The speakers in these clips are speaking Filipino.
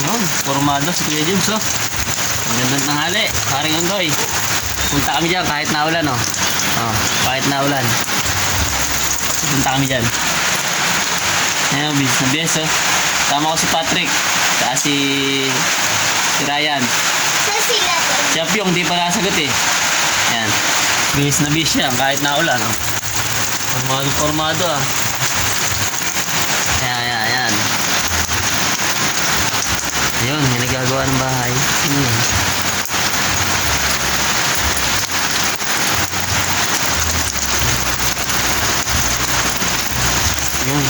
Yun, formado si Kuya James, oh. Magandang tanghali, paring Ondoy. Punta kami dyan kahit naulan, oh. Oh, kahit naulan. Punta kami dyan. Ayan, business na business, oh. Tama ko si Patrick. Saka si Ryan. Siya Pyong, di pa nasagot eh. Ayan. Business na business siya kahit naulan, oh. Formado, ah. Ayan. Ayun, may nagagawa ng bahay. Ayan. Ayun.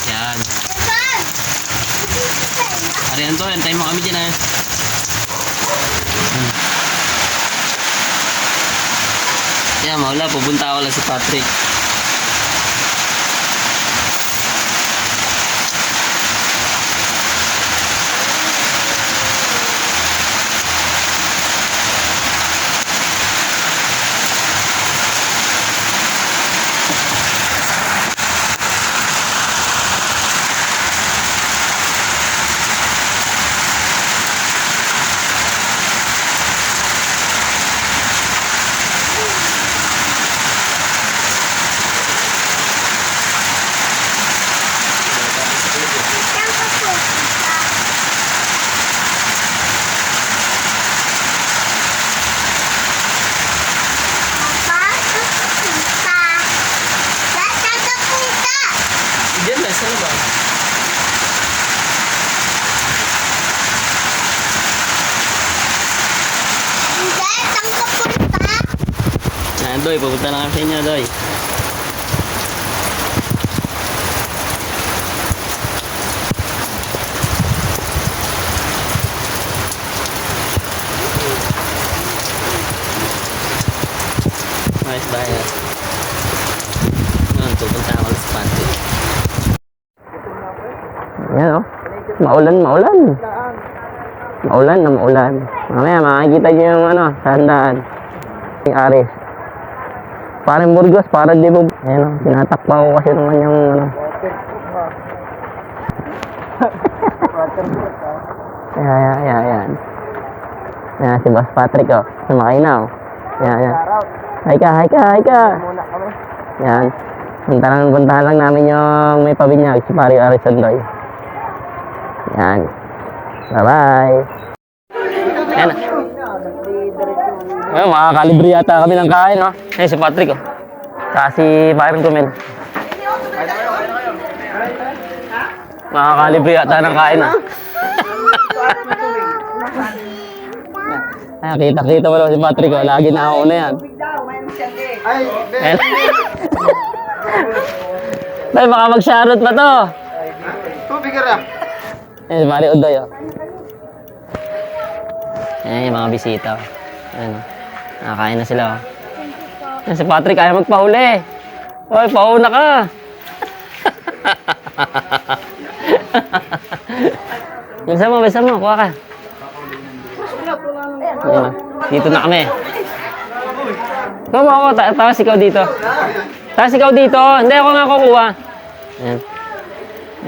Yan. Ariyan to, antayin mo kami dyan, ha. Yan, maula, pupunta ako lang si Patrick. Diyan na, saan ba? Yan, Doy, pupunta lang kami sa inyo, Doy. Nice, bye. Yan, pupunta ako sa Patrick. Yan, oh. Maulan. Maulan. Mamaya makikita nyo yung ano, sa handaan. Yung Aris. Parang Burgos, parang di ba? Ayan, oh. Tinatakpa ko kasi naman yung ano. Yan. Yan, si Boss Patrick, oh. Sumakay na, oh. Yan. Hi ka. Yan. Puntahan lang namin yung may pabinyag, si Mario Arizondoy. Yan. Bye-bye. Yan. Ayun, makakalibre yata kami ng kain, no? Ayun, si Patrick, oh. Saka si Byron Kumel. Makakalibre yata ng kain, ah. Ay, kita mo lang si Patrick, oh. Lagi na ako na yan. Ay, baka mag-shoutout pa to. Tubig ka rin. Ayan, si Mario Udoy, oh. Ayan yung mga bisita, oh. Ayan, oh. Nakakain na sila, oh. Ayan, si Patrick, ayaw magpahuli. Hoy, pauna ka. Bilisan mo, kuha ka. Ayan, oh. Dito na kami. Kuha mo ako, tawas ikaw dito. Hindi ako nga kukuha. Ayan.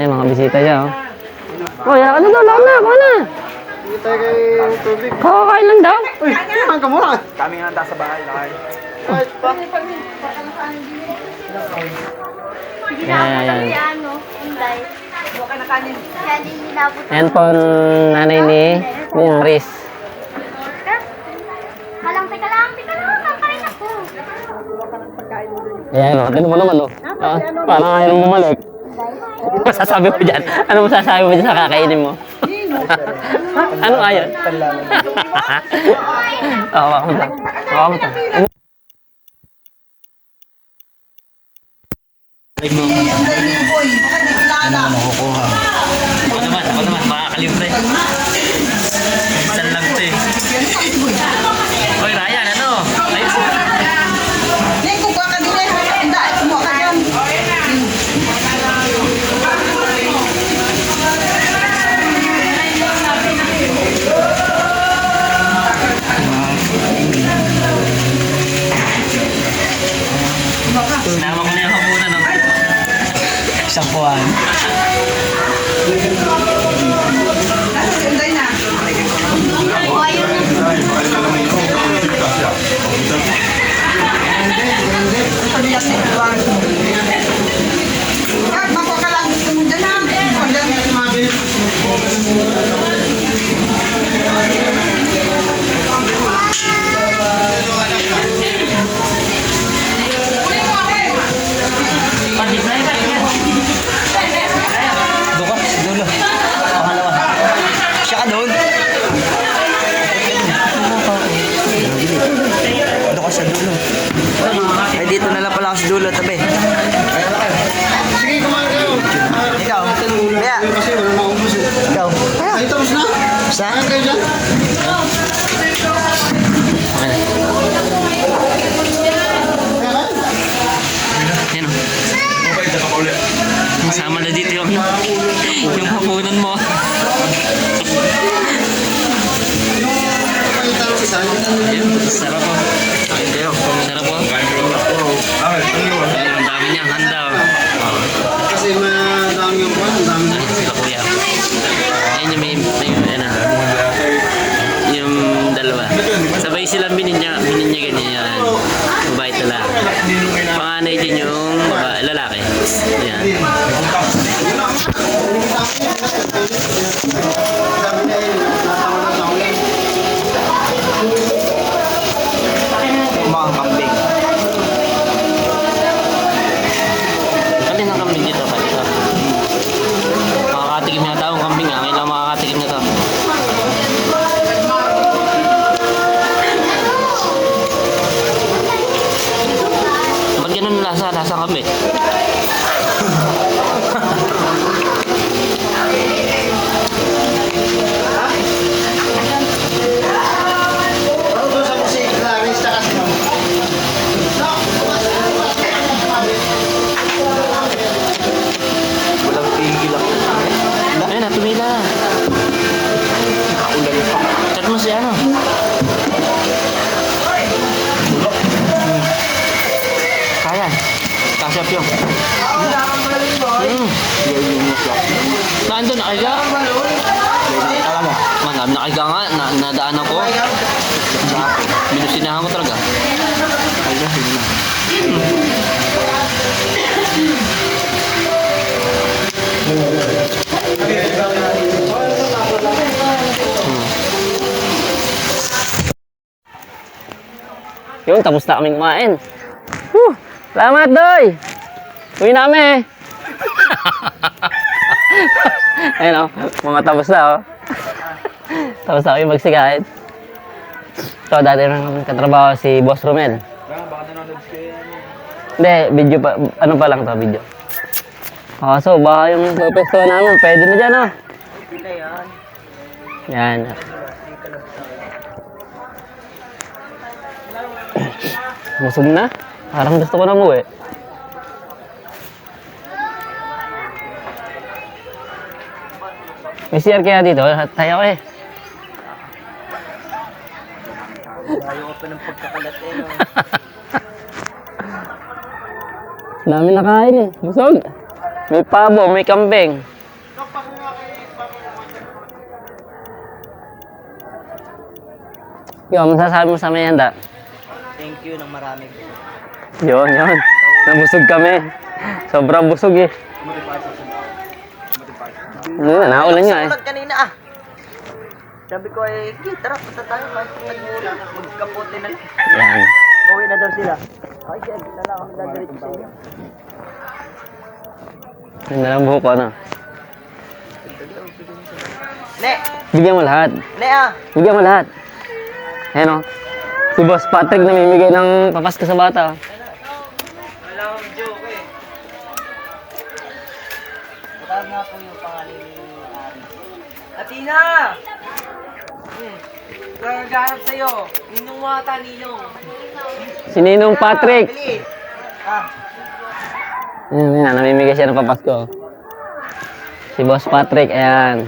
Ayan, mga bisita niya, oh. Oh, yan ka na daw, kuha na. Hindi tayo kay tubig. Kakakain lang daw. Uy, saan ka muna? Kami nga nasa bahay na kayo. Ay, pa. Ayan. Yan. Ayan po ang nanay ni Riz. Teka lang. Kapain ako. Ayan, oh. Tignan mo naman, oh. Ah, parang ayaw mo bumalik. Masasabi mo dyan? Ano masasabi mo dyan sa kakainin mo? Ano ayaw? Oo, ako mo ta. Ano makukuha? Ako naman, makakalibre. Minsan lang ito eh. Hoy, Ryan, ano? Ayos. Sinama ko na yung hapunan, no? Isang Juan. Doon ka, sa dulo. Pangalawa. Siya ka doon. Doon ka sa dulo. Ay, dito na lang pala ako sa dulo, tabi. Sige, kumain kayo. Ikaw, kaya. Kasi wala na ubus eh. Ikaw. Ay, tapos na? Sa? Kain kayo dyan? Yan o. Masama na dito yung hapunan mo. Ay, tapos isa. Ayun, sarap po. Sarap po. Ayun, ang dami niya, handa o. Kasi madami yung kwan. Ang dami Ayun, sila kuya. Ayun yung may ano. Yung dalawa. Sabay silang bininya ganyan yan. Mabait na lang. Panganay din yung lalaki. Ayan. Sabi niya yun, natawa na sa ulan. Mga kambing. Kali ng kambing dito, pati ito. Makakatikim na taong kambing ha. Kailangan makakatikim na to. Ba't ganun ang lasa? Lasa kambing. Ano doon sa musik? Clarice, tsaka sino? Walang pigil ako. Ayun na, tumila. Nakaulan pa. Chat mo si ano? Kaya. Kasyap yung. Saan doon? Nakahiga? Alam mo, Man, nakahiga nga. Nadaan ako. Minusinahan ko talaga. ay na, sige na. Yun, tapos na kaming kumain. Whew! Salamat, Doy! Uwi na kami! Ayun o, mga tapos na o. Tapos na kami magsikain. Ito, dati na kami katrabaho si Boss Romel. Hindi, video pa, ano pa lang to, video. So, baka yung pwesto namin, pwede na dyan o. Yan. Busog na. Parang gusto ko na umuwi. May CR kaya dito? Tayo ko eh. Ayaw ko pa ng pagkakalat eh. No? Dami nakain eh. Busog. May pabo, may kambing. Yung masasabi mo sa may handa? Thank you ng marami. Yun. Nabusog kami. Sobrang busog eh. Ano na, naulan nga eh. Ulag kanina ah. Sabi ko eh, tara, punta tayo. Nag-ulan. Magkapote na lang. Yan. Uwi na daw sila. Ay, siya, na lang ako dadiretso sa inyo. Yun na lang buhok ko, ano? Ne! Bigyan mo lahat. Ne ah! Bigyan mo lahat. Ayan o. Si Boss Patrick namimigay ng papasko sa bata. Wala akong joke eh. Matawag nga po yung pangalan ni Ari. Atina! Gagahanap sa'yo. Ninong wata, Ninong. Si Ninong Patrick. Bili! Ah, Ayan, namimigay siya ng papasko. Si Boss Patrick, ayan.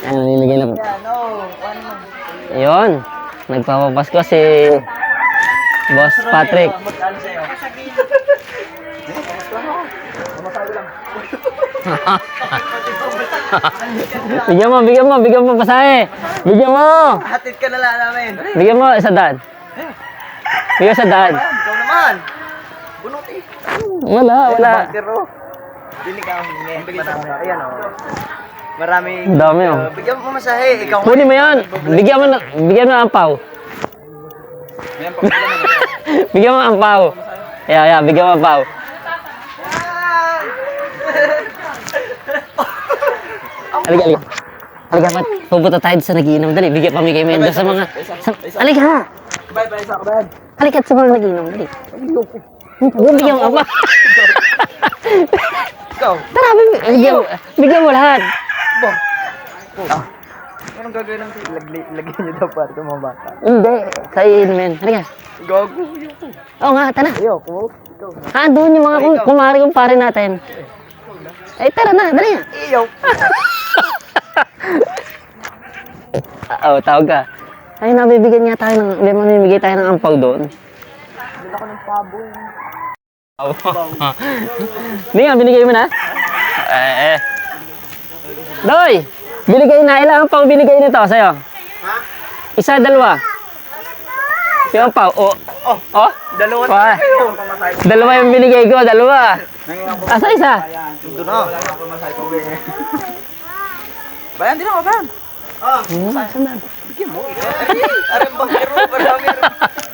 Ayan, namimigay ng... yan, no. Ano mo? Ayun. Nagpapapasko si Boss Patrick. Magkano sa'yo? Masabi lang. bigyan mo pasahe. Bigyan mo. Hatid ka na lang namin. Bigyan mo sa daan. Bigyan sa daan. Ikaw naman. Bunot eh. Wala. Pero, dili ka ang marami. Ayan o. Maraming... Ang dami, oh. Bigyan mo masahe. Ikaw Kunin mo yan. Bigyan mo ng ampaw. Bigyan mo ng ampaw. Yeah, bigyan mo ng ampaw. Halika, Pat. Pupunta tayo sa nagiinom. Dali, bigyan pamigay mo yan sa mga... Halika! Halika sa mga nagiinom. Dali. Bigyan mo ang ampaw. Ikaw. Tara, bigyan mo lahat. Anong gagawin ng lagyan niyo daw para sa mga bata? Hindi, kain men. Halika. Gago. Oo nga, tara. Ayoko. Doon yung mga kumari kumpare natin. Ay, tara na, dali nga. Iyo. Oo, tawag ka. Ay, nabibigyan niya tayo ng, mamimigay tayo ng ampaw doon. Dala ko ng pabo. Hindi nga, binigay mo na? Doy! Binigay na, ilang ampaw binigay nito sa'yo? Ha? Isa, dalawa. Yung ampaw, oh? Dalawa Wah. na kayo. Dalawa yung binigay ko, dalawa. Asa isa? Doon na. Bayan din ako, bayan. Saan? Bigyan mo. Aring bangkero.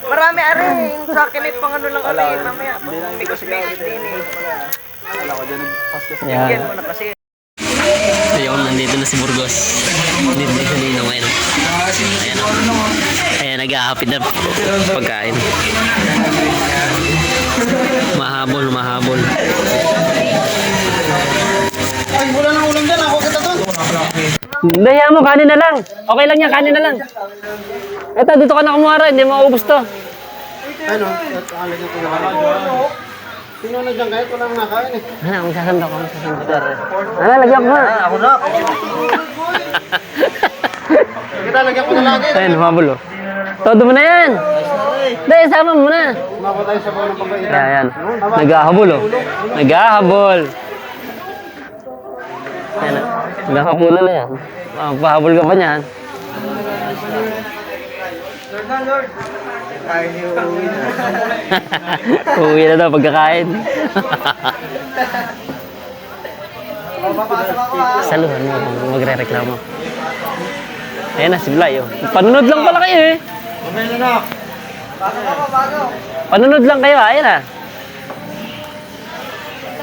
Marami aring. Sa akin ay pang ano lang kami. Mamaya. Mikos-mikos din eh. Wala ko dyan. Bigyan Yan. mo na kasi. Ayun, nandito na si Burgos. Nandito na si Nino ngayon. Ayan o. Ayan, nag-aapit na pagkain. Mahabol. Ay, wala nang ulam dyan. Ako kita doon. Daya mo, kanin na lang. Okay lang yan, kanin na lang. Eto, dito ka na kumuha rin. Hindi mo maubos to. Ano? Alagyan ko na. Sino na dyan kahit walang nakain eh. Ano, magsasanda ko. Ano, lagyan ko nga. Ako na. Kita lagyan ko na lagi. Ayan, humabol o. Todo mo na yan. Dahil, sama mo na. Kumako tayo sa buwan ng pagkain. Ayan. Nag-ahabol o. Nag-ahabol. Ayan o. Nakakulo na yan. Pahabol ka pa niyan. Lord. Kain niyo. Uwi na daw pagkakain. Papasok ako ha. Saluhan mo kung magre-reklamo. Ayan na, si Blay. Oh. Panunod lang pala kayo eh. Mamaya na. Pasok ako, pasok. Panunod lang kayo, ayan na.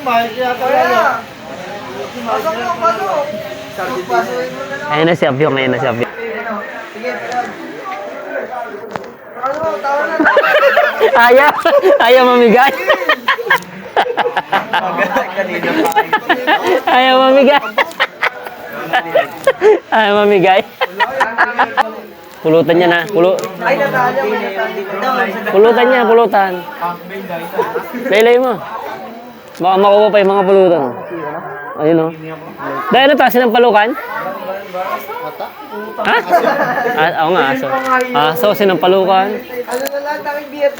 Mahal kaya pala. Pasok ako, pasok. Pasukin mo na lang. Ayan na si Abyong, ayan na si Abyong. Sige, ano, tawa na. Ayaw mamigay. Kanina pa. Ayaw mamigay. Ayaw mamigay. Pulutan niya na. Ay, natalo mo na. Pulutan niya, pulutan. Laylay mo. Baka makuha pa yung mga pulutan. Ayun o. Dahil ano to, sinampalukan? Ha? Oo nga, aso. Aso, sinampalukan. Ano na lang, tanging beer.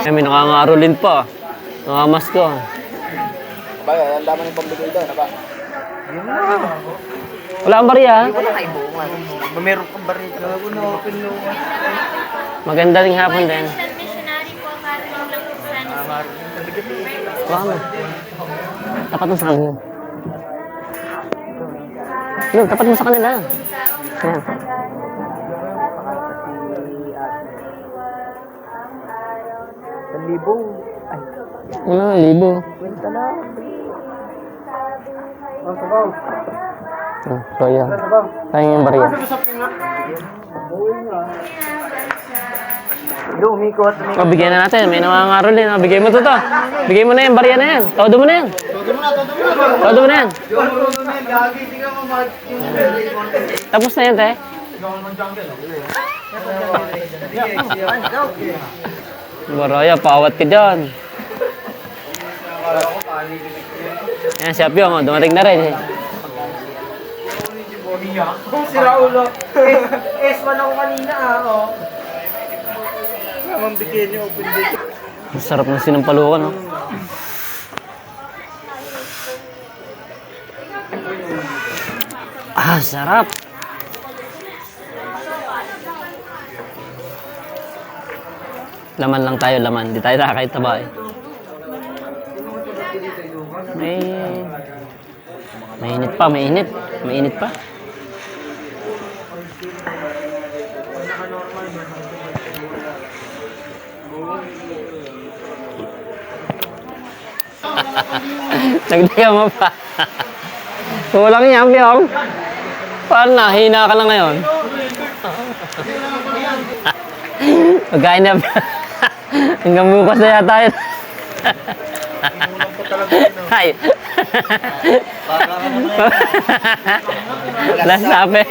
Ay, may nakangarulin pa. Nakamas ko. Ba, ang dami ng pambigay doon. Ba? Wala kang bariya, ha? Wala kayo buungan. Meron kang barit. Gago na open no. Maganda ring hapon din. Missionary po, Catholic lang po sa Baka mo. Tapat mo sa kanila. No, tapat mo sa kanila. Ayan. Libo. Ay, Ano, libo. kwenta na. Ang sabaw. So, yan. Sabaw. Tayo yung bariya. Usapin nga. Doon, umikot. O, bigyan na natin. May nakangarulin. O, bigay mo to. Bigay mo na yan. Bariya na yan. Todo mo na yan. Todo mo na, todo mo na. Todo mo na yan. Gagi, tingnan mo mag... Tapos na yan, te. Baraya, pawat ka dyan. Ayan, si Apyong. O, dumating na rin. Si Raulo. S1 ako kanina oh. Naman bigyan niyo open dito. Ang sarap ng sinampalukan, no? Ah, sarap. Laman lang tayo, laman. Di tayo nakakaitaba eh. Mainit pa, mainit. Mainit pa. Nagdaga mo pa. Kulang yan, Pyong. Paano na? Hina ka lang ngayon. Pagkain na. Hanggang bukas na yata yun. Ay. Last sabi.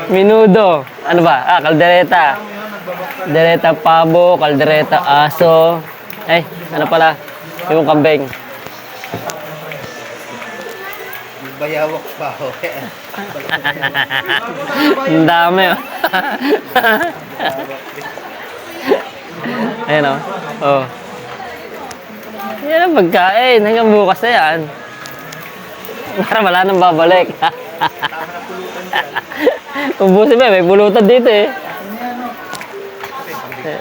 Minudo. Ano ba? Ah, kaldereta. Kaldereta pabo, kaldereta aso. Eh, ano pala? Yung kambing. Bayawak pa ho. Ang dami oh. Ayan oh. Oh. Yan ang pagkain. Hanggang bukas na yan. Para wala nang babalik. Ubusin ba? May pulutan dito eh.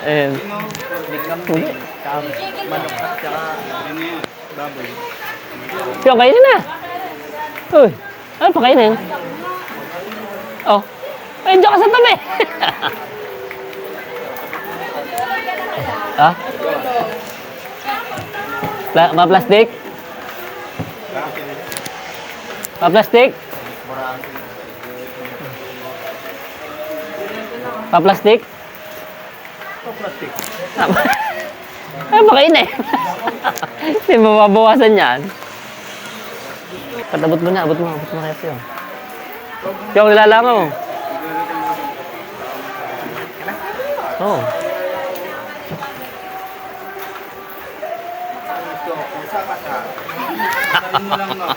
Ayan. Manok at saka baboy. Yung kainin na. Uy. Ano pa kainin? Oh. Ay, diyan ka sa tabi. Ah? Pa-plastic? Pa-plastic? Pa-plastic? Plastic. Ay, makain eh. Hindi mababawasan yan. Patabot mo na, abot mo kaya Pyong. Pyong, nilalangaw. Oo. Ito, pusa ka sa. Sabihin mo lang no.